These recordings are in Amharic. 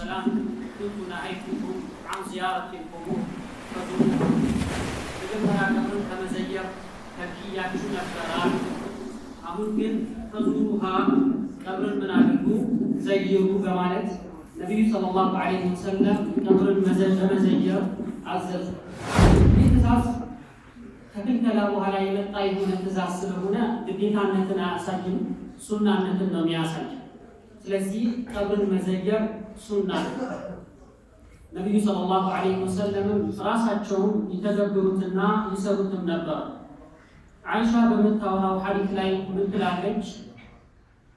والسلام كنت نهيتكم عن زيارة القبور فزوروها መጀመሪያ ቀብርን ከመዘየር ተክያችሁ ነበራል። አሁን ግን ፈዙሩሃ ቀብርን ምን አድርጉ ዘይሩ በማለት ነብዩ ሰለላሁ ዐለይሂ ወሰለም ቀብርን መዘየር አዘዙ። ይህ ትእዛዝ ከክልከላ በኋላ የመጣ የሆነ ትእዛዝ ስለሆነ ግዴታነትን አያሳይም፣ ሱናነትን ነው የሚያሳይ። ስለዚህ ቀብርን መዘየር ሱና ነው። ነብዩ ሰለላሁ ዐለይሂ ወሰለም ራሳቸውን ይተገብሩትና ይሰሩትም ነበር። አይሻ በምታወራው ሐዲስ ላይ ምን ትላለች?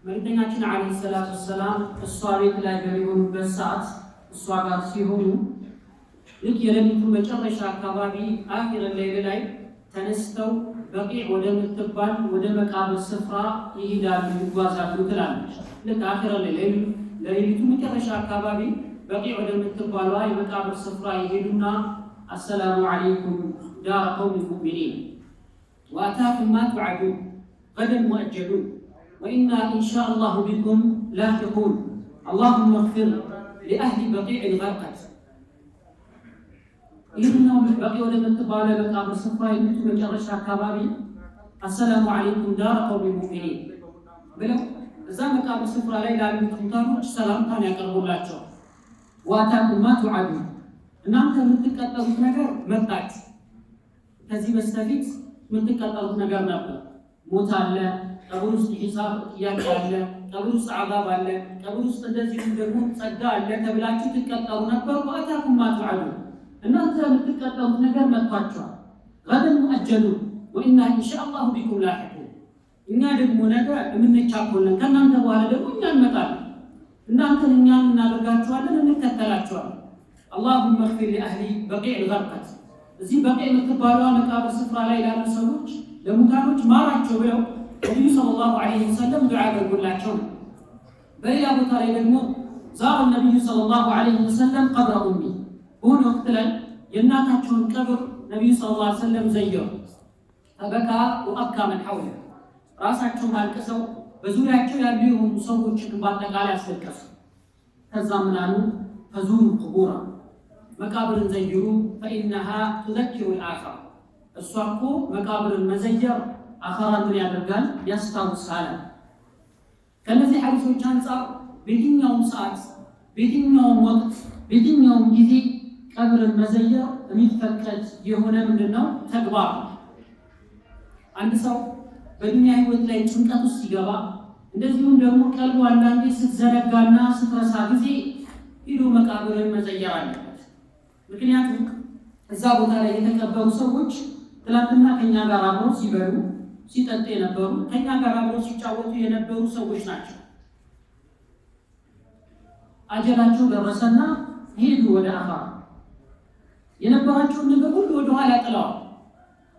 መልእክተኛችን ዐለይሂ ሰላቱ ወሰላም እሷ ቤት ላይ በሚሆኑበት ሰዓት እሷ ጋር ሲሆኑ ልክ የሌሊቱ መጨረሻ አካባቢ አኺር ሌሊት ላይ ተነስተው በቂዕ ወደምትባል ወደ መቃብር ስፍራ ይሄዳሉ፣ ይጓዛሉ ትላለች። ልክ አኺር ሌሊቱ መጨረሻ አካባቢ በቂዕ ወደምትባሏ የመቃብር ስፍራ ይሄዱና አሰላሙ ዐለይኩም ዳረ ቀውሚ ሙእሚኒን ወአታኩም ማ ቱዐዱን ገደን ሙአጀሉን ወኢና ኢንሻአላሁ ቢኩም ላሂቁን አላሁመ እግፊር ሊአህሊ በቂዕን ገርቀት። ይህኛው በቂዕ ወደምትባሏ የመቃብር ስፍራ የሄዱት መጨረሻ አካባቢ አሰላሙ ዐለይኩም ዳረ ቀውሚ ሙእሚኒን ብለው እዛ መቃብር ስፍራ ላይ ላሉት ሙታኖች ሰላምታን ያቀርቡላቸዋል። ወአታኩም ማ ቱዐዱን እናንተ የምትቀጠሉት ነገር መጣችሁ። ከዚህ በስተፊት የምትቀጠሉት ነገር ነበር። ሞት አለ፣ ቀብር ውስጥ ሒሳብ ጥያቄ አለ፣ ቀብር ውስጥ አዛብ አለ፣ ቀብር ውስጥ እንደዚሁም ደግሞ ጸጋ አለ ተብላችሁ ትቀጠሉ ነበር። ወአታኩም ማ ቱዐዱን እናንተ የምትቀጠሉት ነገር መጥቷችኋል። ገደን ሙአጀሉን ወኢና ኢንሻአላሁ ቢኩም ላሂቁን እኛ ደግሞ ነገ የምንቻኮለን ከእናንተ በኋላ ደግሞ እኛ እንመጣለን። እናንተን እኛን እናደርጋችኋለን፣ እንከተላችኋለን። አላሁመ እግፊር ሊአህሊ በቂዕ ገርቀት እዚህ በቂዕ የምትባሏ መቃብር ስፍራ ላይ ላሉ ሰዎች ለሙታኖች ማራቸው ብለው ነቢዩ ሰለላሁ ዐለይሂ ወሰለም ዱዓ ያደርጉላቸው ነው። በሌላ ቦታ ላይ ደግሞ ዛረ ነቢዩ ሰለላሁ ዐለይሂ ወሰለም ቀብረ ኡሚ በሆነ ወቅት ላይ የእናታቸውን ቀብር ነቢዩ ሰለላሁ ዐለይሂ ወሰለም ዘየሩ። ፈበካ ወአብካ መን ሐውለ ራሳቸውን አልቅሰው በዙሪያቸው ያሉ የሆኑ ሰዎችን በአጠቃላይ አስለቀሱ። ከዛ ምን አሉ? ፈዙሩ ቁቡራ መቃብርን ዘይሩ ፈኢነሃ ቱዘኪሩ ልአኺራ እሷ እኮ መቃብርን መዘየር አኺራን ምን ያደርጋል? ያስታውሳል። ከነዚህ ሐዲሶች አንጻር በየትኛውም ሰዓት፣ በየትኛውም ወቅት፣ በየትኛውም ጊዜ ቀብርን መዘየር የሚፈቀድ የሆነ ምንድነው ተግባር። አንድ ሰው በዱንያ ህይወት ላይ ጭንቀት ውስጥ ሲገባ እንደዚሁም ደግሞ ቀልቡ አንዳንዴ ስትዘነጋና ስትረሳ ጊዜ ሄዶ መቃብርን መዘየር አለበት። ምክንያቱም እዛ ቦታ ላይ የተቀበሩ ሰዎች ትላንትና ከኛ ጋር አብረው ሲበሉ ሲጠጡ የነበሩ ከኛ ጋር አብረው ሲጫወቱ የነበሩ ሰዎች ናቸው። አጀላቸው ደረሰና ሄዱ ወደ አኺራ። የነበራቸውን ነገር ሁሉ ወደ ኋላ ጥለዋል።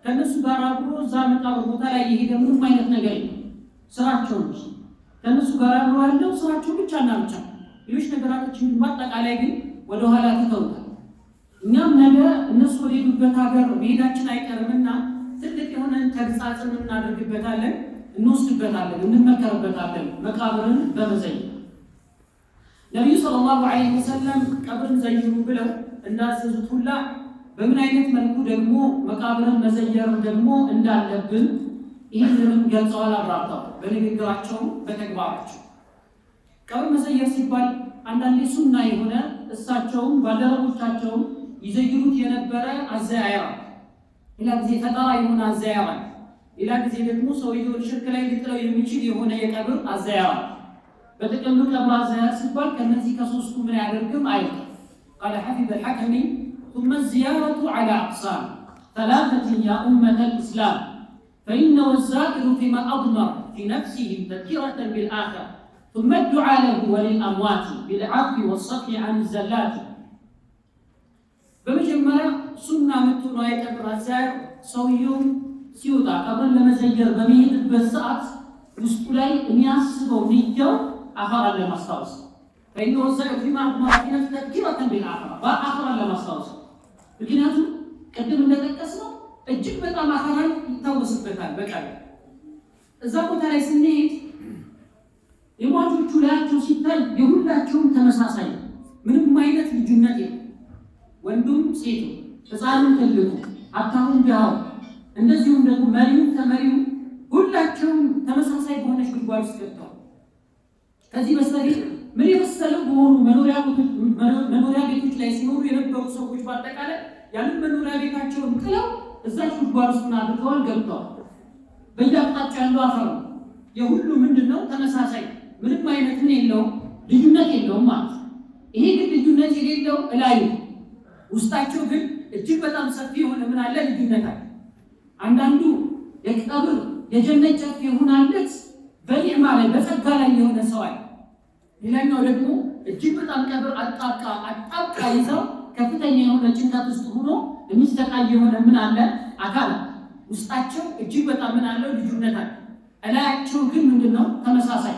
ከነሱ ጋር አብሮ እዛ መቃብር ቦታ ላይ የሄደ ምንም አይነት ነገር የለም። ስራቸው እንጂ ከነሱ ጋር አብሮ ያለው ስራቸው ብቻና ብቻ፣ ሌሎች ነገራቶችን በአጠቃላይ ግን ወደ ኋላ ትተውታል። እኛም ነገ እነሱ ወደሄዱበት ሀገር መሄዳችን አይቀርምና ትልቅ የሆነ ተግሳጽን እናደርግበታለን፣ እንወስድበታለን፣ እንመከርበታለን መቃብርን በመዘየር። ነቢዩ ሰለላሁ ዐለይሂ ወሰለም ቀብርን ዘይሩ ብለው እንዳዘዙት ሁላ በምን አይነት መልኩ ደግሞ መቃብርን መዘየር ደግሞ እንዳለብን ይህንንም ገልጸዋል፣ አብራርተዋል በንግግራቸው በተግባራቸው። ቀብር መዘየር ሲባል አንዳንዴ ሱና የሆነ እሳቸውም ባልደረቦቻቸውም ይዘይሩት የነበረ አዘያየራ፣ ሌላ ጊዜ ፈጠራ የሆነ አዘያየራ፣ ሌላ ጊዜ ደግሞ ሰውየውን ሽርክ ላይ ሊጥለው የሚችል የሆነ የቀብር አዘያየራ። በጥቅሉ ቀብር አዘያየር ሲባል ከነዚህ ከሶስቱ ምን ያደርግም አይልም። ቃለ ሐፊዝ አልሐከሚ ثم الزيارة على أقسام ثلاثة يا أمة الإسلام فإنه الزائر فيما أضمر في نفسه تذكرة بالآخرة ثم الدعاء له وللأموات بالعفو والصفح عن الزلات. በመጀመሪያ ሱና የምትሆነው የቀብር አዘያየር ሰውየው ሲወጣ ቀብርን ለመዘየር በሚሄድበት ሰዓት ውስጡ ላይ የሚያስበው ንያው አኺራን ለማስታወስ فإنه الزائر فيما أضمر في نفسه تذكرة بالآخرة በአኺራን ለማስታወስ። ምክንያቱም ቅድም እንደጠቀስነው እጅግ በጣም አኺራን ይታወስበታል። በቃል እዛ ቦታ ላይ ስንሄድ የሟቾቹ ላያቸው ሲታይ የሁላቸውም ተመሳሳይ ምንም ወንዱም ሴቱ፣ ሕፃኑም ትልቁ፣ ሀብታሙም ድሃው፣ እንደዚሁም ደግሞ መሪው ተመሪው ሁላቸውም ተመሳሳይ በሆነች ጉድጓድ ውስጥ ገብተዋል። ከዚህ በስተቀር ምን የመሰለው በሆኑ መኖሪያ ቤቶች ላይ ሲኖሩ የነበሩ ሰዎች በአጠቃላይ ያንን መኖሪያ ቤታቸውን ጥለው እዛች ጉድጓድ ውስጥ አድርገዋል፣ ገብተዋል። በየአቅጣጫው ያለው አፈር ነው። የሁሉ ምንድነው ተመሳሳይ፣ ምንም አይነት ምን የለውም፣ ልዩነት የለውም ማለት ነው። ይሄ ግን ልዩነት የሌለው እላዩ ውስጣቸው ግን እጅግ በጣም ሰፊ የሆነ ምን አለ ልዩነት አለ። አንዳንዱ የቀብር የጀነት ጨፍ የሆናለት በኒዕማ ላይ በጸጋ ላይ የሆነ ሰው አለ። ሌላኛው ደግሞ እጅግ በጣም ቀብር አጣብቃ ይዘው ከፍተኛ የሆነ ጭንቀት ውስጥ ሆኖ የሚሰቃይ የሆነ ምን አለ አካል ውስጣቸው እጅግ በጣም ምን አለው ልዩነት አለ። እላያቸው ግን ምንድነው ተመሳሳይ፣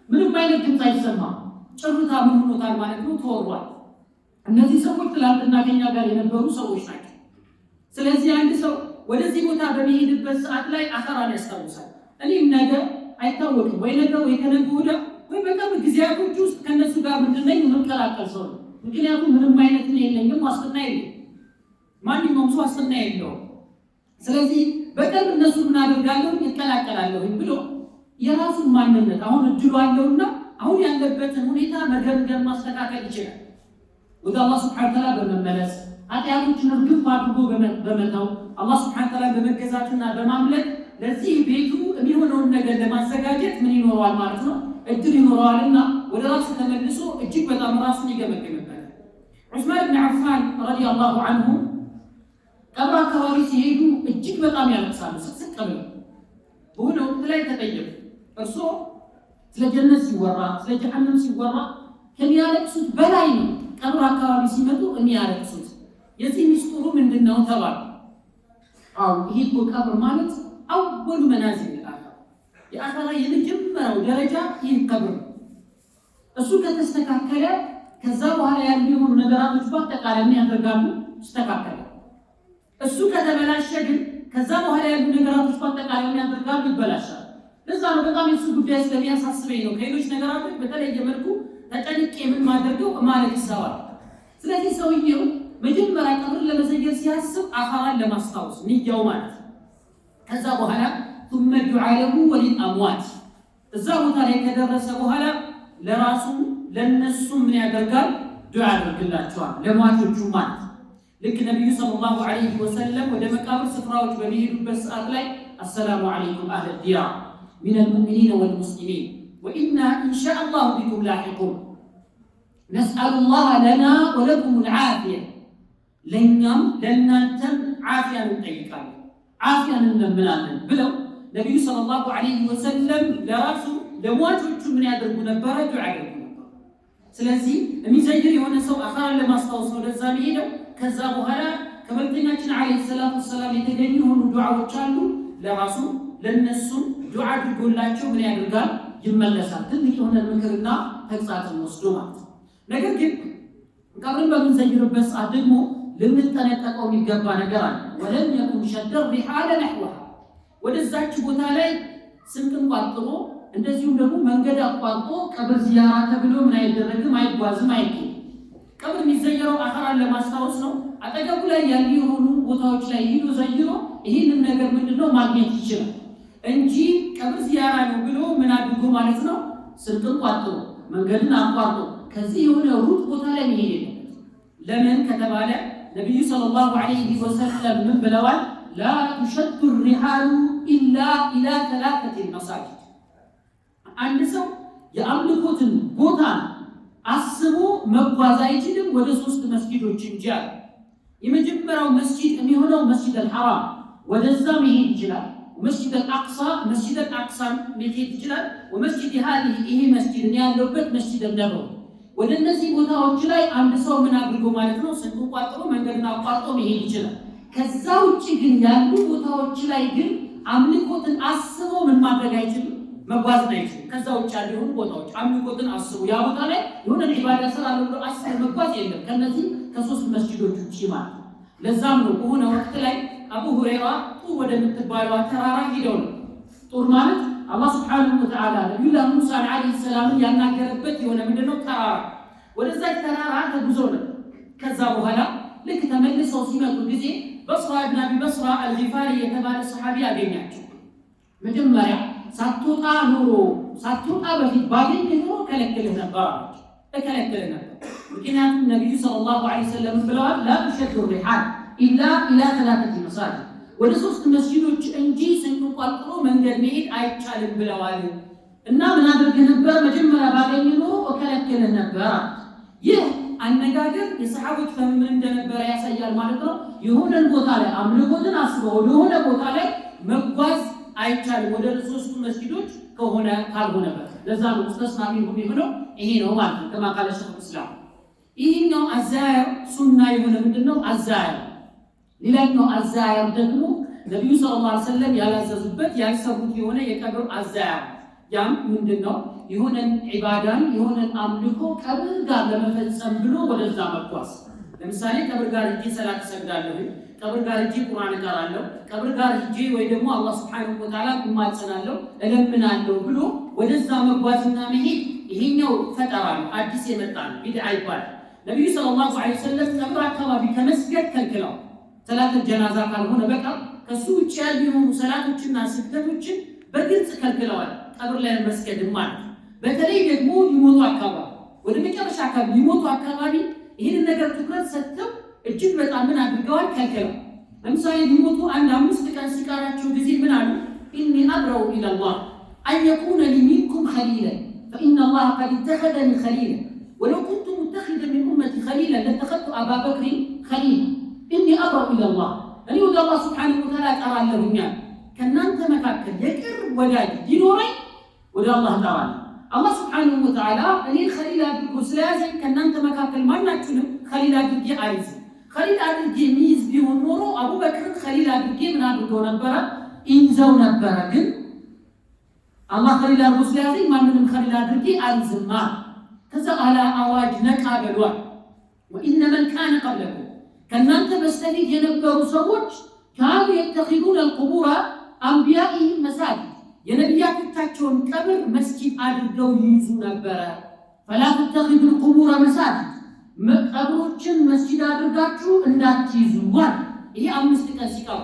ምንም አይነት ድምፅ አይሰማም። ጭሩታ ምን ሆኖታል ማለት ነው ተወሯል። እነዚህ ሰዎች ትላንትና ከኛ ጋር የነበሩ ሰዎች ናቸው። ስለዚህ አንድ ሰው ወደዚህ ቦታ በሚሄድበት ሰዓት ላይ አኸራን ያስታውሳል። እኔም ነገ አይታወቅም ወይ ነገ ወይ ከነገ ወዲያ ወይ በቅርብ ጊዜያቶች ውስጥ ከነሱ ጋር ምንድነኝ የምንቀላቀል ሰው ነው። ምክንያቱም ምንም አይነት ምን የለኝም፣ ዋስትና የለኝም። ማንኛውም ሰው ዋስትና የለውም። ስለዚህ በቅርብ እነሱ ምን አደርጋለሁ ይቀላቀላለሁ ብሎ የራሱን ማንነት አሁን እድሉ አለውና አሁን ያለበትን ሁኔታ መገምገም ማስተካከል ይችላል። ወደ አላህ ሱብሓነሁ ወተዓላ በመመለስ ኃጢአቶችን እርግፍ አድርጎ በመተው አላህ ሱብሓነሁ ወተዓላ በመገዛትና በማምለክ ለዚህ ቤቱ የሚሆነውን ነገር ለማዘጋጀት ምን ይኖረዋል ማለት ነው እድል ይኖረዋልና ወደ ራሱ ተመልሶ እጅግ በጣም ራሱን ይገመገምበታል። ዑስማን ብን ዓፋን ረዲየላሁ ዐንሁ ቀብር አካባቢ ሲሄዱ እጅግ በጣም ያለቅሳሉ። ስቅስቅ ብለው በሆነ ወቅት ላይ ተጠየቁ። እርሶ ስለ ጀነት ሲወራ ስለ ጀሃነም ሲወራ ከሚያለቅሱት በላይ ነው ቀብር አካባቢ ሲመጡ የሚያለቅሱት። የዚህ ሚስጥሩ ምንድነው ተባሉ። ይሄ እኮ ቀብር ማለት አወሉ መናዚል የአኺራ የመጀመሪያው ደረጃ ይህ ቀብር ነው። እሱ ከተስተካከለ ከዛ በኋላ ያሉ የሆኑ ነገራቶች በአጠቃላይ ምን ያደርጋሉ? ይስተካከላል። እሱ ከተበላሸ ግን ከዛ በኋላ ያሉ ነገራቶች በአጠቃላይ ምን ያደርጋሉ? ይበላሻል። ለዛ ነው በጣም የሱ ጉዳይ ስለሚያሳስበኝ ነው ከሌሎች ነገራቶች በተለየ መልኩ ተጨንቄ ምን ማድረገው ማለት ይሰዋል። ስለዚህ ሰውየው መጀመሪያ ቀብር ለመዘየር ሲያስብ አኺራን ለማስታወስ ንያው ማለት ከዛ በኋላ ثم الدعاء له وللأموات እዛ ቦታ ላይ ከደረሰ በኋላ ለራሱ ለነሱ ምን ያደርጋል? ዱዓ ያደርግላቸዋል ለሟቾቹ ማለት ልክ ነብዩ ሰለላሁ ዐለይሂ ወሰለም ወደ መቃብር ስፍራዎች በሚሄዱበት ሰዓት ላይ አሰላሙ ዐለይኩም አህለ ዲያር من المؤمنين والمسلمين وإنا إن شاء الله بكم لاحقون نسأل الله لنا ولكم العافية لنم لننتم عافية نطيقا عافية ننملانا بلو نبي صلى الله عليه وسلم لراسو لمواجهة من يدربو نبارة دعا يدربو نبارة سلازي ميزاير يوانا سو أخارا لما استوصوا للزامي هيدو كذابو هلا كبرتناتنا عليه الصلاة والسلام يتجنيهم دعا وچالو لراسو لنسو دعا يقول لاتشو من يدرقا يملسا تلك هنا المنكرنا تقصات المصدومات ነገር ግን ቀብርን በምንዘይርበት ሰዓት ደግሞ ልንጠነቀቀው የሚገባ ነገር አለ። ወለም يكن شد الرحال نحوها ወደዛች ቦታ ላይ ስንቅን ቋጥሮ እንደዚሁም ደግሞ መንገድ አቋርጦ ቀብር ዚያራ ተብሎ ምን አይደረግም፣ አይጓዝም፣ አይገኝም። ቀብር የሚዘየረው አኺራን ለማስታወስ ነው። አጠገቡ ላይ ያሉ የሆኑ ቦታዎች ላይ ሄዶ ዘይሮ ይህንን ነገር ምንድነው ማግኘት ይችላል እንጂ ቀብር ዚያራ ነው ብሎ ምን አድርጎ ማለት ነው ስንቅን ቋጥሮ መንገድን አቋርጦ ከዚህ የሆነ ሩቅ ቦታ ላይ መሄድ የለም። ለምን ከተባለ ነብዩ ሰለላሁ ዐለይሂ ወሰለም ምን ብለዋል? لا تشد الرحال إلا إلى 3 مساجد አንድ ሰው የአምልኮትን ቦታ አስቦ መጓዝ አይችልም ወደ 3 መስጊዶች እንጂ አለ። የመጀመሪያው መስጊድ የሚሆነው መስጂድ አልሐራም ወደዛ መሄድ ይችላል። መስጂድ አልአቅሳ መሄድ ይችላል። ወመስጂድ ይሄ መስጂድ ያለበት መስጂድ አልነበረ ወደ እነዚህ ቦታዎች ላይ አንድ ሰው ምን አድርጎ ማለት ነው ስንቱ ቋጥሮ መንገድን አቋርጦ መሄድ ይችላል። ከዛ ውጪ ግን ያሉ ቦታዎች ላይ ግን አምልኮትን አስቦ ምን ማድረግ አይችልም፣ መጓዝ አይችልም። ከዛ ውጪ ያሉ ቦታዎች አምልኮትን አስቦ ያ ቦታ ላይ የሆነ ኢባዳ ስራ አለው አስቦ መጓዝ የለም ከነዚህ ከ3 መስጊዶች ውጪ ማለት ነው። ለዛም ነው በሆነ ወቅት ላይ አቡ ሁረይራ ጡር ወደምትባለው ተራራ ሄደው ነው። ጡር ማለት አላህ Subhanahu Wa Ta'ala ነብዩላህ ሙሳ አለይሂ ሰላም ያናገረበት የሆነ ምንድነው ተራራ ወደዛ ተራራ ተጉዞ ነው። ከዛ በኋላ ልክ ተመልሰው ሲመጡ ጊዜ በስራ ኢብኑ አቢ በስራ አልጊፋሪ የተባለ ሰሃቢ ያገኛቸው። መጀመሪያ ሳትወጣ በፊት ባገኝ ኖሮ ከለክልህ ነበር ተከለክልህ ነበር። ምክንያቱም ነብዩ ሰለላሁ ዐለይሂ ወሰለም ብለዋል ላ ተሸዱ ሪሓል ኢላ ኢላ ሰላተቲ መሳጅድ ወደ 3 መስጂዶች እንጂ ስንቋጥሮ መንገድ መሄድ አይቻልም ብለዋል። እና ምን አድርግ ነበር መጀመሪያ ባገኝ ኖሮ ከለክልህ ነበር። ይህ አነጋገር የሰሃቦች ፈምን እንደነበረ ያሳያል ማለት ነው። የሆነን ቦታ ላይ አምልኮትን አስበው የሆነ ቦታ ላይ መጓዝ አይቻልም ወደ 3 መስጂዶች ከሆነ ካልሆነ በቃ ለዛ ነው ሙስተስና ቢሆነው ይሄ ነው ማለት ነው። ከማቃለ ሸኹል እስላም ይሄኛው አዛየር ሱና የሆነ ምንድነው አዛየር። ሌላኛው አዛየር ደግሞ ነብዩ ሰለላሁ ዐለይሂ ወሰለም ያላዘዙበት ያልሰሩት የሆነ የቀብር አዛየር። ያም ምንድነው የሆነን ዒባዳን የሆነን አምልኮ ቀብር ጋር ለመፈጸም ብሎ ወደዛ መጓዝ። ለምሳሌ ቀብር ጋር ሂጄ ሰላት ሰግዳለሁ፣ ቀብር ጋር ሂጄ ቁርአን እቀራለሁ፣ ቀብር ጋር ሂጄ ወይ ደግሞ አላህ ሱብሓነሁ ወተዓላ እማጸናለሁ እለምናለሁ ብሎ ወደዛ መጓዝና መሄድ ይሄኛው ፈጠራ ነው፣ አዲስ የመጣ ነው፣ ቢድዓ ይባላል። ነብዩ ሰለላሁ ዐለይሂ ወሰለም ቀብር አካባቢ ከመስገድ ከልክለው ሰላት ጀናዛ ካልሆነ በቀር ከሱ ውጭ ያሉ የሆኑ ሰላቶችና ስግደቶችን በግልጽ ከልክለዋል። ቀብር ላይ መስገድም ማለት በተለይ ደግሞ ሊሞቱ አካባቢ ወደ መጨረሻ አካባቢ ሊሞቱ አካባቢ ይሄን ነገር ትኩረት ሰጥተው እጅግ በጣም ምን አድርገዋል ከልክለው። ለምሳሌ ሊሞቱ 5 ቀን ሲቀራቸው ጊዜ ምን አሉ ኢኒ አብረው ኢለላህ አን የኩነ ሊ ሚንኩም ኸሊለን ፈኢነ አላህ ቀድ ኢተኸዘኒ ኸሊለን ወለው ኩንቱ ሙተኺዘን ሚን ኡመቲ ኸሊለን ለተኸዝቱ አባ በክር ኸሊላ ኢኒ አብረው ኢለላህ እኔ ወደ አላህ ሱብሓነሁ ወተዓላ እጠራለሁኛል ከእናንተ መካከል የቅርብ ወዳጅ ሊኖረኝ ወደ አላህ እጠራለሁ። አላህ ሱብሓነሁ ወተዓላ እኔን ኸሊል አድርጎ ስለያዘኝ ከእናንተ መካከል ማናችሁንም ኸሊል አድርጌ አልይዝም። ኸሊል አድርጌ የሚይዝ ቢሆን ኖሮ አቡበክርን ኸሊል አድርጌ ምን አድርገው ነበረ ይዘው ነበረ። ግን አላህ ኸሊል አድርጎ ስለያዘኝ ማንንም ኸሊል አድርጌ አልይዝም። ከዛ አላ አዋጅ ነቃ በሏል። ወኢነ መን ካነ ቀብለኩም ከእናንተ በስተፊት የነበሩ ሰዎች ካኑ የተኺዙነ አልቁቡረ አንቢያኢሂም መሳጅድ የነቢያቶቻቸውን ቀብር መስጂድ አድርገው ይይዙ ነበረ። ፈላ ተተኺዙ አልቁቡረ መሳጅድ ቀብሮችን መስጂድ አድርጋችሁ እንዳትይዙ ዋል። ይሄ 5 ቀን ሲቀሩ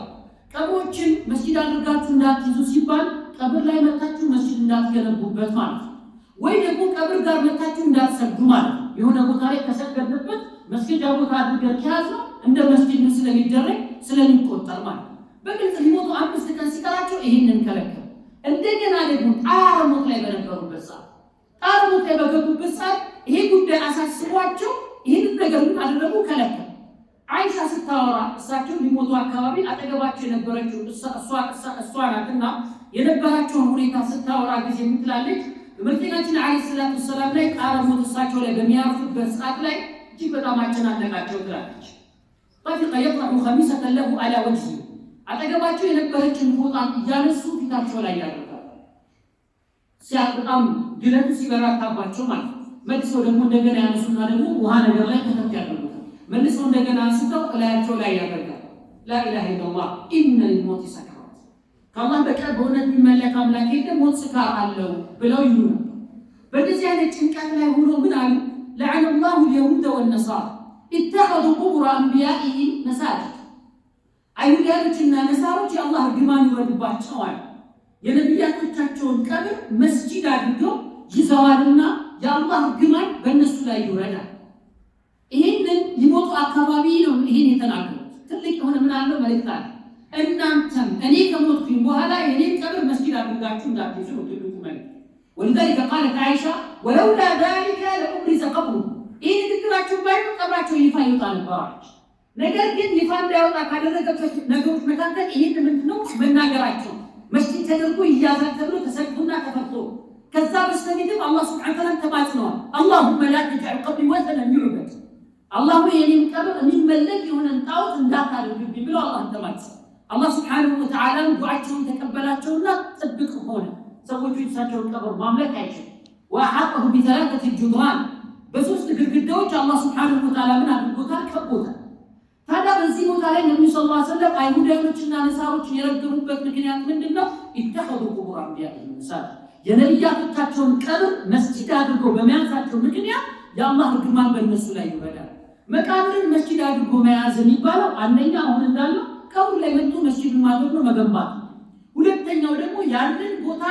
ቀብሮችን መስጂድ አድርጋችሁ እንዳትይዙ ሲባል ቀብር ላይ መታችሁ መስጂድ እንዳትገነቡበት ማለት ነው። ወይ ደግሞ ቀብር ጋር መታችሁ እንዳትሰግዱ ማለት ነው። የሆነ ቦታ ላይ ተሰገድንበት መስጊድ ቦታ አድርገን ከያዝነው እንደ መስጂድ ስለሚደረግ ስለሚቆጠር ማለት ነው። በግልጽ ሊሞቱ 5 ቀን ሲቀራቸው ይሄንን ከለከሉ። እንደገና ደግሞ ጣረ ሞት ላይ በነበሩበት ሰዓት ይሄ ጉዳይ አሳስቧቸው ይሄንን ነገር ምን አደረጉ ከለከሉ። አይሻ ስታወራ እሳቸው ሊሞቱ አካባቢ አጠገባቸው የነበረችው እሷ ናትና የነበራቸውን ሁኔታ ስታወራ ጊዜ ምን ትላለች? መልእክተኛችን አለይሂ ሰላቱ ወሰላም ላይ ጣረ ሞት እሳቸው ላይ በሚያርፉበት ሰዓት ላይ እጅግ በጣም አጨናነቃቸው ትላለች። ጠፊቀ የጥረሑ ኸሚሰተ ለሁ አላ ወጅሂ አጠገባቸው የነበረችን ፎጣን እያነሱ ፊታቸው ላይ ያደርጋሉ። በጣም ግለቱ ሲበራታባቸው ማለት ነው። መልሰው ደግሞ እንደገና ያነሱና ደግሞ ውሃ ነገር ላይ ከተት ያደርጉታል። መልሰው እንደገና አንስተው እላያቸው ላይ ያደርጋሉ። ላኢላሃ ኢለላህ ኢነ ሊልሞት ሰክራት ከአላህ በቀር በእውነት የሚመለክ አምላክ የለም ሞት ስካር አለው ብለው ይሉ ነበር። በዚህ አይነት ጭንቀት ላይ ሆኖ ምን አሉ? ለዐነ ላሁ ልየሁደ ወነሳራ ኢተኸዙ ቁቡረ አንቢያኢሂም መሳጅድ አይሁዳኖችና ነሳሮች የአላህ እርግማን ይወርድባቸዋል የነቢያቶቻቸውን ቀብር መስጂድ አድርገው ይዘዋልና የአላህ እርግማን በእነሱ ላይ ይወርዳል። ይህንን ሊሞቱ አካባቢ ነው ይህን የተናገሩት። ትልቅ የሆነ ምን አለው መልእክት አለ። እናንተም እኔ ከሞትኩኝ በኋላ የኔን ቀብር መስጂድ አድርጋችሁ እንዳትይዙ ነው ትልቁ መልእክት። ወለذلك قالت عائشة ولولا ذلك لأبرز قبره ይህ ንግግራቸው ባይሆን ቀብራቸው ይፋ ይወጣ ነበራች። ነገር ግን ይፋ እንዳይወጣ ካደረገበት ነገሮች መካከል ይህን ምንድነው መናገራቸው መስጂድ ተደርጎ ይያዛል ተብሎ ተሰግቶና ተፈርቶ ከዛ በስተፊትም አላህ ሱብሓነሁ ወተዓላ ተማጽነዋል። አላሁመ ላ ተጅዐል ቀብሪ ወሰነን ዩዕበድ አላሁ የኔን ቀብር የሚመለክ የሆነን ጣዖት እንዳታደርግብኝ ብሎ አላህ ተማጽነ። አላህ ሱብሓነሁ ወተዓላ ዱዓቸውን ተቀበላቸውና ጥብቅ ሆነ። ሰዎቹ የእሳቸውን ቀብር ማምለክ አይችልም። ወአሐጠሁ ቢሰላሰቲ ጁድራን በሶስት ግድግዳዎች አላህ ሱብሓነሁ ወተዓላ ምን አድርጎታል? ከቦታል። ታዲያ በዚህ ቦታ ላይ ነብዩ ሰለላሁ ዐለይሂ ወሰለም አይሁዳኖችና ነሳሮችን የረገሙበት ምክንያት ምንድነው? ኢተኸዙ ቁቡረ አንቢያኢሂም መሳጅድ የነቢያቶቻቸውን ቀብር መስጂድ አድርገው በመያዛቸው ምክንያት የአላህ እርግማን በእነሱ ላይ ይወርዳል። መቃብርን መስጂድ አድርጎ መያዝ የሚባለው አንደኛ አሁን እንዳለው ቀብር ላይ መጥቶ መስጂድ ማድረግ ነው መገንባት። ሁለተኛው ደግሞ ያንን ቦታ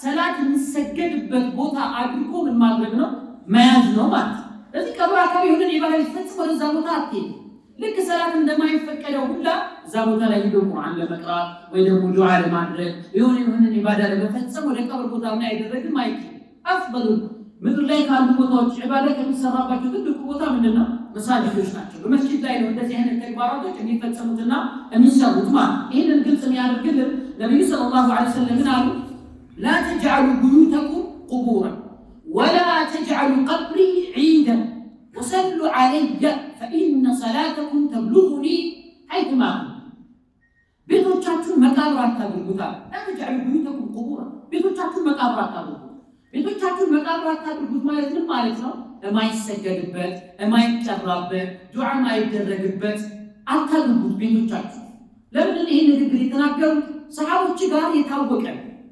ሰላት የሚሰገድበት ቦታ አድርጎ ምን ማድረግ ነው መያዝ ነው ማለት ነው። ስለዚህ ቀብር አካባቢ የሆነ ኢባዳ ሊፈጽም ወደዛ ቦታ አትሄድ። ልክ ሰላት እንደማይፈቀደው ሁላ እዛ ቦታ ላይ ሄዶ ቁርአን ለመቅራት ወይ ደግሞ ዱዓ ለማድረግ የሆነ ኢባዳ ለመፈጸም ወደ ቀብር ቦታ ምን አይደረግም አይችልም። አፍበሉ ምድር ላይ ካሉ ቦታዎች ኢባዳ ከሚሰራባቸው ትልቁ ቦታ ምንድነው? መሳጅዶች ናቸው። በመስጂድ ላይ ነው እንደዚህ አይነት ተግባራቶች የሚፈጸሙትና የሚሰሩት ማለት ነው። ይህንን ግልጽ የሚያደርግልን ነብዩ ሰለላሁ ዐለይሂ ወሰለም አሉ ላ ተጅዐሉ ቡዩተኩም ቁቡረን ወላ ተጅዐሉ ቀብሪ ዒደን ወሰሉ ዐለየ ፈኢነ ሰላተኩም ተብሉጉኒ ሐይቱማ ኩንቱም። ቤቶቻችሁን መቃብር አታድርጉታል። ላ ተጅዐሉ ቡዩተኩም ቁቡረን ቤቶቻችሁን መቃብር አታድርጉት። ቤቶቻችሁን መቃብር አታድርጉት ማለት ምን ማለት ነው? የማይሰገድበት የማይጠራበት ዱዓ የማይደረግበት አታድርጉት ቤቶቻችሁ። ለምን ይሄን ንግግር የተናገሩት? ሰሃቦች ጋር የታወቀ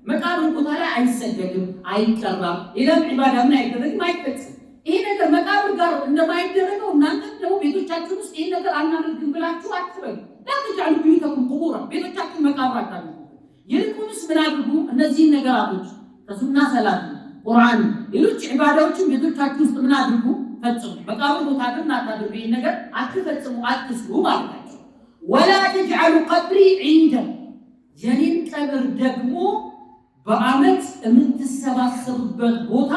መቃብር ቦታ ላይ አይሰገድም፣ አይጠራም፣ ሌላም ዒባዳ ምን አይደረግም፣ አይፈጽም። ይሄ ነገር መቃብር ጋር እንደማይደረገው እናንተ ደግሞ ቤቶቻችሁ ውስጥ ይሄን ነገር አናደርግም ብላችሁ አትበሉ። ላተጅዐሉ ቡዩተኩም ቁቡራ ቤቶቻችሁን መቃብር አታድርጉ። ይልቁንስ ምን አድርጉ? እነዚህን ነገራቶች ከሱና ሰላት ቁርአን ሌሎች ዒባዳዎችን ቤቶቻችሁ ውስጥ ምን አድርጉ? ፈጽሙ። መቃብር ቦታ ግን አታድርጉ። ይሄን ነገር አትፈጽሙ፣ አትስሩ ማለታቸው። ወላ ተጅዐሉ ቀብሪ ዒደን የኔን ቀብር ደግሞ በዓመት የምትሰባሰቡበት ቦታ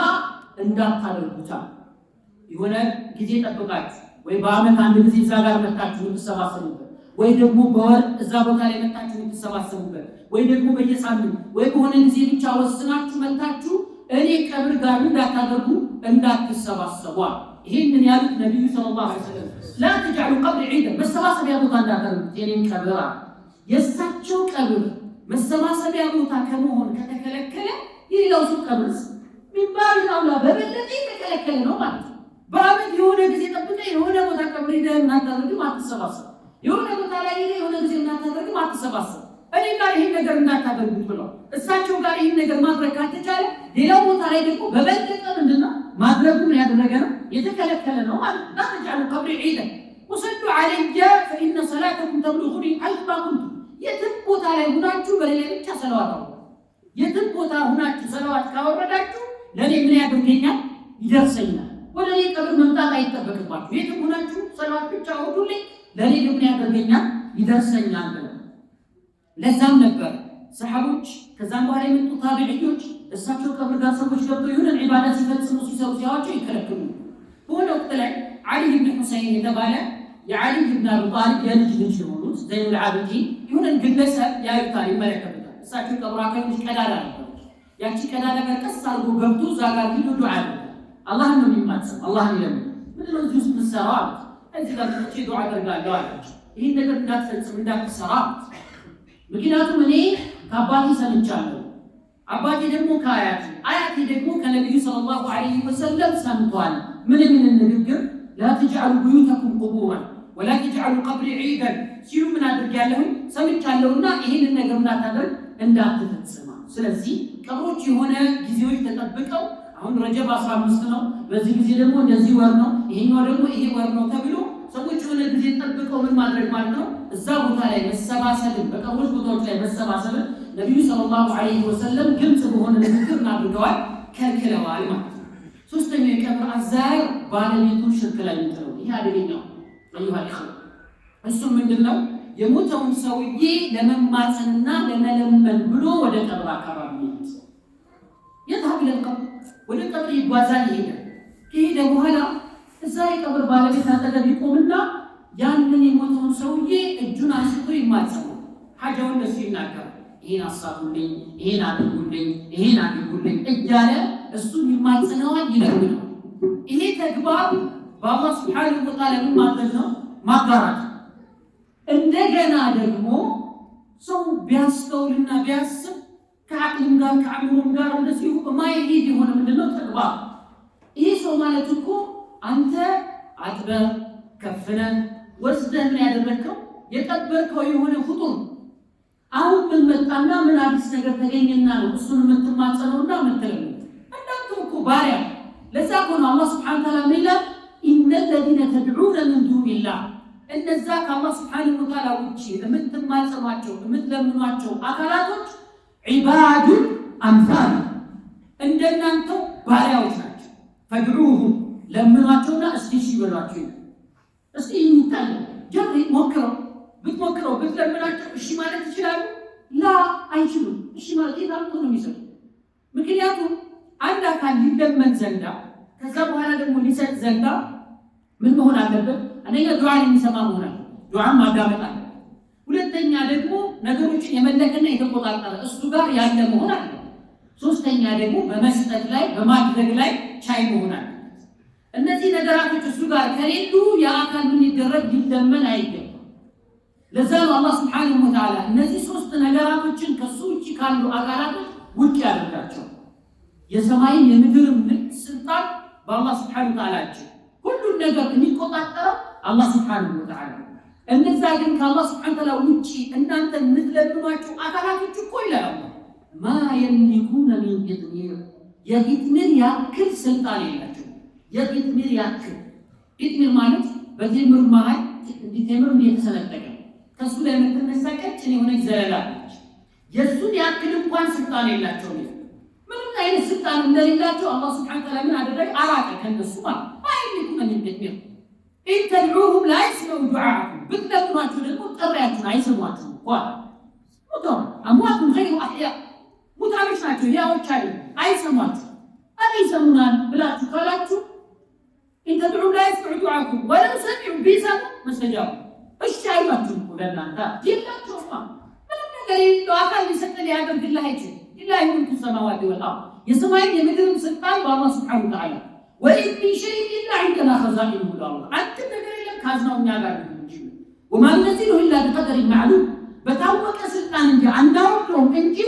እንዳታደርጉታል። የሆነ ጊዜ ጠብቃችሁ ወይ በዓመት አንድ ጊዜ እዛ ጋር መጣችሁ የምትሰባሰቡበት ወይ ደግሞ በወር እዛ ቦታ ላይ መጣችሁ የምትሰባሰቡበት ወይ ደግሞ በየሳምንት ወይ በሆነ ጊዜ ብቻ ወስናችሁ መጣችሁ እኔ ቀብር ጋር እንዳታደርጉ እንዳትሰባሰቡ። ይሄንን ያሉት ነብዩ ሰለላሁ ዐለይሂ ወሰለም ላ ተጅዐሉ ቀብሪ ዒደን መሰባሰቢያ ቦታ እንዳታደርጉት የኔን ቀብር። የእሳቸው ቀብር መሰባሰቢያ ቦታ ከመሆን ከተከለከለ የሌላው ሰው ቀብርስ ሚባል አውላ በበለጠ የተከለከለ ነው ማለት ነው። በዓመት የሆነ ጊዜ ጠብቀህ የሆነ ቦታ ቀብር ሄደህ እናታደርግም አትሰባሰብ፣ የሆነ ቦታ ላይ ሄደህ የሆነ ጊዜ እናታደርግም አትሰባሰብ። እኔ ጋር ይሄን ነገር እንዳታደርጉት ብለው እሳቸው ጋር ይሄን ነገር ማድረግ ካልተቻለ ሌላው ቦታ ላይ ደግሞ በበለጠ ምንድነው ማድረጉን ያደረገ ነው የተከለከለ ነው ማለት ነው። ተጅዐሉ ቀብሪ ዒደን ወሰሉ ዐለየ ፈኢነ ሰላተኩም ተብሉጉኒ ሐይቱማ ኩንቱም የትም ቦታ ላይ ሁናችሁ በሌላ ብቻ ሰለዋት አውሩ። የትም ቦታ ሁናችሁ ሰለዋት ካወረዳችሁ ለኔ ምን ያደርገኛል? ይደርሰኛል። ወደ እኔ ቀብር መምጣት አይጠበቅባችሁ። የትም ሁናችሁ ሰለዋት ብቻ አውሩልኝ፣ ለኔ ምን ያደርገኛል? ይደርሰኛል ብለው ለዛም ነበር ሰሃቦች ከዛም በኋላ የመጡ ታቢዒዎች እሳቸው ቀብር ጋር ሰዎች ገብተው የሆነ ዒባዳ ሲፈጽሙ ሲሰሩ ሲያዋቸው ይከለክሉ። በሆነ ወቅት ላይ ዓሊ ብን ሁሰይን የተባለ የዓሊ ብን አቢ ጣሊብ የልጅ ልጅ የሆኑት ዘይኑል ዓቢዲን የሆነን ግለሰብ ያዩታል፣ ይመለከቱታል። እሳቸው ቀብር አካባቢ ቀዳዳ ነበረች። ያቺ ቀዳዳ ጋር ቀስ አድርጎ ገብቶ እዛ ጋር ሂዶ ዱዓ ያደርጋል። አላህን ነው የሚማጸን፣ አላህን ይለምን። ምንድን ነው እዚህ ውስጥ የምትሰራው አሉት። እዚህ ጋር መጥቼ ዱዓ አደርጋለሁ አላቸው። ይህን ነገር እንዳትፈጽም እንዳትሰራ፣ ምክንያቱም እኔ ከአባቴ ሰምቻለሁ፣ አባቴ ደግሞ ከአያቴ፣ አያቴ ደግሞ ከነቢዩ ሰለላሁ ዐለይሂ ወሰለም ሰምቷል። ምን ንግግር ላ ተጅዐሉ ቡዩተኩም ቁቡረን ወላ ተጅዐሉ ቀብሪ ዒደን ሲሉ ምን አድርጌያለሁኝ ሰምቻለሁና ይህንን ነገር እንዳታደርግ እንዳትፈጽማ። ስለዚህ ቀብሮች የሆነ ጊዜዎች ተጠብቀው አሁን ረጀብ 15 ነው፣ በዚህ ጊዜ ደግሞ እንደዚህ ወር ነው፣ ይሄኛው ደግሞ ይሄ ወር ነው ተብሎ ሰዎች የሆነ ጊዜ ጠብቀው ምን ማድረግ ማለት ነው እዛ ቦታ ላይ መሰባሰብን፣ በቀብሮች ቦታዎች ላይ መሰባሰብን ነቢዩ ሰለላሁ ዐለይሂ ወሰለም ግልጽ በሆነ ንግግር አድርገዋል፣ ከልክለዋል ማለት ነው። ሶስተኛው የቀብር አዛር ባለቤቱን ሽርክ ላይ የሚጥለው ይሄ አደገኛው አይሁን እሱም ምንድነው የሞተውን ሰውዬ ለመማፀንና ለመለመን ብሎ ወደ ቀብር አካባቢ ይሄድ የታብለን ወደ ቀብር ይጓዛል። ከሄደ በኋላ እዛ የቀብር ባለቤት አጠገብ ይቆምና ያንን የሞተውን ሰውዬ እጁን አንስቶ ይማጸናል። ሐጃውን ለሱ ይናገራል። ይሄን አሳቡልኝ፣ ይሄን አድርጉልኝ፣ ይሄን አድርጉልኝ እያለ እሱ ይማጸነዋል፣ ይለምነዋል። ይሄ ተግባር በአላህ ሱብሓነሁ ወተዓላ ምን ማድረግ ነው? ማጋራት። እንደገና ደግሞ ሰው ቢያስተውልና ቢያስብ ከአቅልም ጋር ከአእምሮም ጋር እንደዚሁ የማይሄድ የሆነ ምንድነው ተግባር። ይሄ ሰው ማለት እኮ አንተ አጥበህ ከፍነህ ወስደህ ምን ያደረግከው የቀበርከው የሆነ ፍጡር አሁን ምን መጣና ምን አዲስ ነገር ተገኘና ነው እሱን የምትማጸነውና የምትለምነው? እንዳንተ እኮ ባሪያ። ለዛ እኮ ነው አላህ ሱብሓነሁ ወተዓላ ምን ይላል? ኢነ الذين تدعون من دون الله እነዛ ከአላህ ስብሓነሁ ወተዓላ ውጪ የምትማጸኗቸው የምትለምኗቸው አካላቶች ዒባዱን አምሳል እንደናንተው ባሪያዎች ናቸው። ፈድዑሁም ለምኗቸውና እስቲ እሺ በሏቸው። እስቲ ይታለ ጀሪ ሞክረው ብትለምናቸው እሺ ማለት ይችላሉ? ላ አይችሉም። እሺ ማለት የታምጡ ነው የሚሰጡ። ምክንያቱም አንድ አካል ሊለመን ዘንዳ ከዛ በኋላ ደግሞ ሊሰጥ ዘንዳ ምን መሆን አለበት? አንደኛ ዱዓን የሚሰማ መሆን አለበት። ዱዓን ማዳመጥ አለበት። ሁለተኛ ደግሞ ነገሮችን የመለከና የተቆጣጠረ እሱ ጋር ያለ መሆን አለበት። ሶስተኛ ደግሞ በመስጠት ላይ በማድረግ ላይ ቻይ መሆን አለበት። እነዚህ ነገራቶች እሱ ጋር ከሌሉ የአካል ምን ይደረግ ሊለመን አይገባም። ለዛ ነው አላህ ስብሓነሁ ወተዓላ እነዚህ ሶስት ነገራቶችን ከሱ ውጭ ካሉ አካላቶች ውጭ ያደርጋቸው። የሰማይን የምድርን ስልጣን በአላህ ስብሓነሁ ወተዓላ እጅ ሁሉን ነገር የሚቆጣጠረው አላህ ስብሓነሁ ወተዓላ። እነዛ ግን ከአላህ ስብሓነሁ ወተዓላ ውጭ እናንተ የምትለምኗቸው አካላቶች እኮ ይላል ማ የምሊኩነ ሚን ቂጥሚር የቂጥሚር ያክል ስልጣን የላቸው። የቂጥሚር ያክል ቂጥሚር ማለት በቴምር መሃል ቴምር የተሰነጠቀ ከሱ ላይ የምትነሳ ቀጭን የሆነች ዘለላ ነች። የእሱን ያክል እንኳን ስልጣን የላቸው። ምንም አይነት ስልጣን እንደሌላቸው አላህ ስብሓነሁ ወተዓላ ምን አደረገ? አራቀ ከእነሱ ማለት አይልኩነ ሚን ቂጥሚር ኢን ተድዑሁም ላ የስመዑ ዱዓአኩም ብትለምኗቸው ደግሞ ጥሪያችሁን አይሰሟችሁም። እንኳን ሙተዋል አምዋቱን ገይሩ አሕያ ሙታኖች ናቸው፣ ሕያዎች አይሰሟችሁ። ይሰሙናል ብላችሁ ካላችሁ ኢን ተድዑሁም ላ የስመዑ ዱዓአኩም ወለው ሰሚዑ ቢሰሙ መስተጃቡ እሺ አይሏችሁም እኮ ለእናንተ የላቸውማ። ምንም ነገር የሌለው አካል ሊሰጥ ሊያደርግልህ አይችልም። ሊላሂ ሙልኩ ሰማዋቲ ወልአርድ የሰማይን የምድርን ስልጣን በአላህ ስብሓነሁ ወተዓላ ወኢን ሚን ሸይኢን ኢላ ዐንደና ኸዛኢኑሁ ብለዋል። አንድ ነገር የለም ካዝናው እኛ ጋር ነው እንጂ ወማ ኑነዚሉሁ ኢላ ቢቀደሪን መዕሉም በታወቀ ስልጣን እንጂ አናወርደውም እንጂ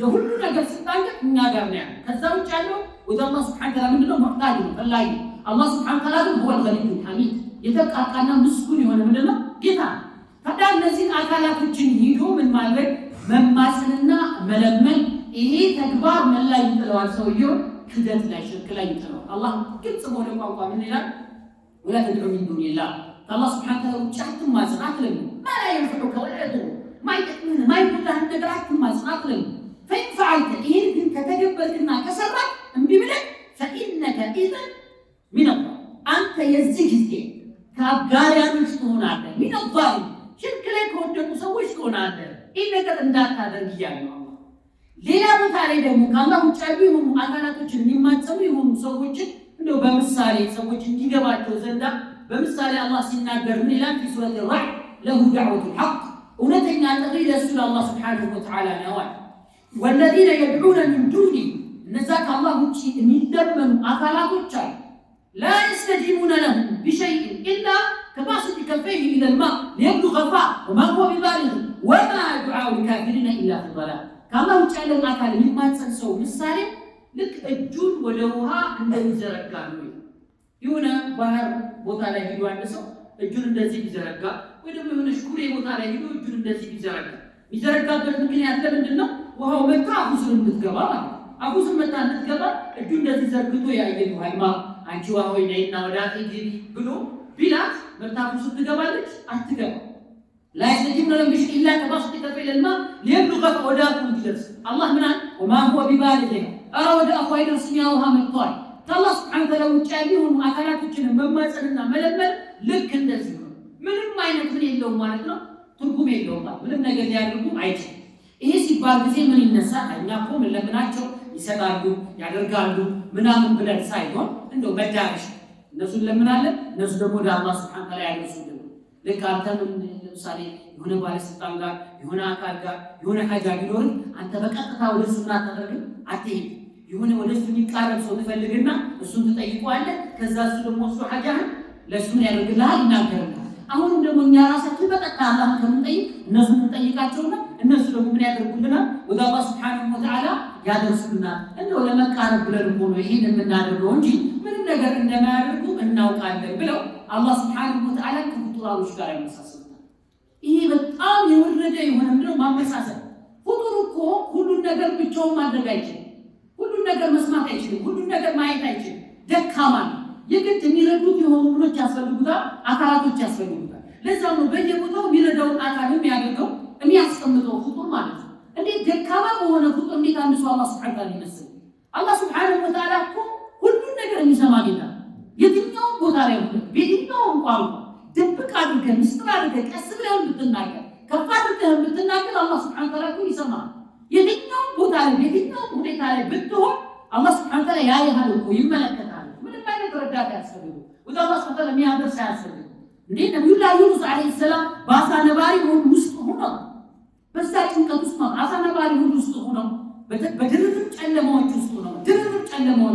የሁሉ ነገር ስልጣን እኛ ጋር ነው ያለው። ከዛ ውጭ ያለው ወደ አላህ ስብሓነሁ ወተዓላ ምንድነው? ሙሕታጅ ነው፣ ፈላጊ። አላህ ስብሓነሁ ወተዓላ ግን ሁወል ገኒዩል ሐሚድ የተቃቃና ምስጉን የሆነ ምንድነው? ጌታ። ታዲያ እነዚህን አካላቶችን ሂዶ ምን ማድረግ መማጽንና መለመን ይሄ ተግባር ምን ላይ ይጥለዋል? ሰውየው ክደት ላይ ሽርክ ላይ ይጥለዋል። አላህ ግልጽ በሆነ ቋንቋ ምን ይላል? ወላ ተድዑ ሚን ዱኒላህ ከአላህ ስብሓነሁ ወተዓላ ውጭ አትማጽን፣ አትለምን። ማ ላ የንፈዑከ ወላ የዱሩከ ማይጠቅምህን ማይጎዳህን ነገር አትማጽን፣ አትለምን። ፈኢን ፈዐልተ ይህን ግን ከተገበርክና ከሰራህ እምቢ ብለህ ፈኢነከ ኢዘን ሚነል አንተ የዚህ ጊዜ ከአጋሪያኖች ትሆናለህ። ሚን አዛሊም ሽርክ ላይ ከወደቁ ሰዎች ትሆናለህ። ይህ ነገር እንዳታደርግ እያለ ነው። ሌላ ቦታ ላይ ደግሞ ከአላህ ውጭ ያሉ የሆኑ አካላቶችን የሚማጸኑ የሆኑ ሰዎችን እንደው በምሳሌ ሰዎች እንዲገባቸው ዘንዳ በምሳሌ አላህ ሲናገር ምን ይላል? ፊ ሱረት ራዕድ ለሁ ዳዕወቱል ሐቅ እውነተኛ ጥሪ ለእሱ ለአላህ ስብሓነሁ ወተዓላ ነዋል። ወለዚነ የድዑነ ሚን ዱኒ እነዛ ከአላህ ውጭ የሚለመኑ አካላቶች አሉ ላ የስተጂቡነ ለሁ ቢሸይኢን ኢላ ከባስጢ ከፈይሂ ኢለል ማእ ሊየብሉገ ፋእ ወማ ሁወ ቢባሊጊህ ወማ ዱዓኡል ካፊሪነ ኢላ ፊ ضላል። ከአላህ ውጭ ያለን አካል የሚማጸን ሰው ምሳሌ ልክ እጁን ወደ ውሃ እንደሚዘረጋ ነው። የሆነ ባህር ቦታ ላይ ሄዶ አንድ ሰው እጁን እንደዚህ ቢዘረጋ ወይ ደግሞ የሆነ ኩሬ ቦታ ላይ ሄዶ እጁን እንደዚህ ቢዘረጋ የሚዘረጋበት ምክንያት ለምንድን ነው? ውሃው መታ አፉስን እንድትገባ ማለት ነው። አፉስን መታ እንድትገባ እጁ እንደዚህ ዘርግቶ ያየን ውሃማ አንቺ ውሃ ሆይ ነይና ወደ አፌ ግቢ ብሎ ቢላት መታ አፉስን ትገባለች? አትገባ። ላ የስተጂቡነ ለሁ ቢሸይኢን ኢላ ከባስጢ ከፈይሂ ኢለል ማእ ሊየብሉገ ፋእ ወደ አፉ እንዲደርስ አላህ ምን አለ? ወማ ሁወ ቢባሊጊህ ኧረ ወደ አፉ አይደርስም ያ ውሃ መጥቷል። ከአላህ ስብሓነሁ ወተዓላ ውጭ ያሉ የሆኑ አካላቶችን መማጸንና መለመን ልክ እንደዚህ ነው። ምንም አይነት ምን የለውም ማለት ነው፣ ትርጉም የለውም። ምንም ነገር ሊያደርጉ አይችልም። ይሄ ሲባል ጊዜ ምን ይነሳል? እኛ እኮ ምን ለምናቸው ይሰጣሉ ያደርጋሉ ምናምን ብለን ሳይሆን እንደው መዳረሻ እነሱን ለምናለን፣ እነሱ ደግሞ ወደ አላህ ስብሓነሁ ወተዓላ ያደርሱልን። ልክ አንተ ምን ለምሳሌ የሆነ ባለስልጣን ጋር የሆነ አካል ጋር የሆነ ሀጃ ቢኖር አንተ በቀጥታ ወደ እሱ ምን አታደርግም? አትሄድም። የሆነ ወደ እሱ የሚቃረብ ሰው ትፈልግና እሱን ትጠይቀዋለህ። ከዛ እሱ ደግሞ እሱ ሀጃህን ለእሱ ምን ያደርግልሃል? ይናገርልሃል። አሁንም ደግሞ እኛ ራሳችን በቀጥታ አላህን ከምንጠይቅ እነሱን እንጠይቃቸውና እነሱ ደግሞ ምን ያደርጉልናል? ወደ አላህ ስብሓነሁ ወተዓላ ያደርሱልናል። እንደው ለመቃረብ ብለን እኮ ነው ይሄን የምናደርገው እንጂ ምንም ነገር እንደማያደርጉ እናውቃለን ብለው አላህ ስብሓነሁ ወተዓላ ከፍጡራኖች ጋር ያመሳሰሉታል። ይሄ በጣም የወረደ የሆነ ምንድነው ማመሳሰል። ፍጡር እኮ ሁሉን ነገር ብቻውን ማድረግ አይችልም። ሁሉን ነገር መስማት አይችልም። ሁሉን ነገር ማየት አይችልም። ደካማ ነው። የግድ የሚረዱት የሆኑ ምኖች ያስፈልጉታል፣ አካላቶች ያስፈልጉታል። ለዛ ነው በየቦታው የሚረዳውን አካል የሚያደርገው የሚያስቀምጠው ፍጡር ማለት ነው። እንዴት ደካማ በሆነ ፍጡር እንዴት አንድ ሰው አላህ ሱብሓነሁ ወተዓላ ይመስል? አላህ ሱብሓነሁ ወተዓላ እኮ ሁሉን ነገር የሚሰማ ጌታ፣ የትኛውም ቦታ ላይ ሆነ በየትኛውም ቋንቋ ድብቅ አድርገህ ምስጢር አድርገህ ቀስ ብለህ ብትናገር ከፍ አድርገህ ብትናገር አላህ ሱብሓነሁ ወተዓላ እኮ ይሰማል። የትኛውም ቦታ ላይ የትኛውም ሁኔታ ላይ ብትሆን አላህ ሱብሓነሁ ወተዓላ ያይሃል እኮ ይመለከታል። ምንም አይነት ረዳት አያስፈልግም። ወደ አላህ ሱብሓነሁ ወተዓላ የሚያደርስ አያስፈልግም። እንዴ ነብዩላህ ዩኑስ አለይሂ ሰላም በአሳ ነባሪ ውስጥ ሆነው በዛ ጭንቀት ውስጥ ነው። አሳ ነባሪ ውስጥ ሆነው በድርብ ጨለማዎች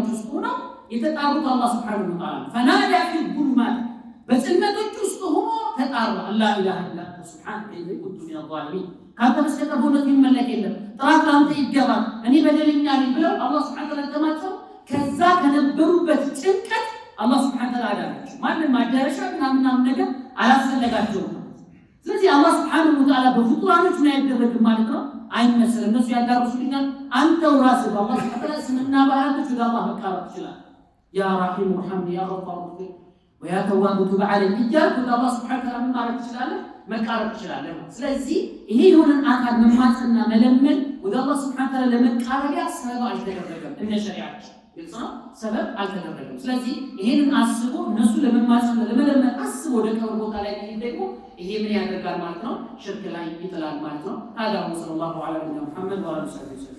ውስጥ ሆነው የተጣሩት አላህ ሱብሓነሁ ወተዓላ ፈናዳ ፊ ዙሉማት በጽልመቶች ውስጥ ሆኖ ተጣራ። ላ ኢላሃ ኢላ አንተ ሱብሓነከ ኢንኒ ኩንቱ ሚነ ዛሊሚን። ካንተ በስተቀር በእውነት የሚመለክ የለም፣ ጥራት ለአንተ ይገባል፣ እኔ በደለኛ ነኝ ብለው አላህ ሱብሓነሁ ወተዓላ ተማጸኑ። ከዛ ከነበሩበት ጭንቀት አላህ ሱብሓነሁ ወተዓላ አዳናቸው። ማንም ማዳረሻ ምናምን ነገር አላስፈለጋቸውም። ስለዚህ አላህ ሱብሓነሁ ወተዓላ በፍጡራኖች ምን አይደረግም ማለት ነው፣ አይመስልም። እነሱ ያዳርሱልኛል፣ አንተው ራስህ በአላህ ሱብሓነሁ ወተዓላ ስምና ባህሪያቶች ወደ አላህ መቃረብ ትችላለህ። ያ ረሒም ረሕመኒ ያ ገፋር ወያ ተዋብ ቱብ ዐለይሂ እያልክ ወደ አላህ ሱብሓነሁ ወተዓላ ምን ማድረግ ትችላለህ፣ መቃረብ ትችላለህ። ስለዚህ ይሄ የሆነን አካል መማፀንና መለመን ወደ አላህ ሱብሓነሁ ወተዓላ ለመቃረቢያ ሰበብ አልተደረገም። እንደ ሸሪዓችን ግልጽ ነው፣ ሰበብ አልተደረገም። ስለዚህ ይሄንን አስቦ እነሱ ለመማፀን ለመለመን አስቦ ወደ ቀብር ቦታ ላይ ደግሞ ይሄ ምን ያደርጋል ማለት ነው፣ ሽርክ ላይ ይጥላል ማለት ነው። ታዲያ ሰለላሁ ዐለይሂ ወሰለም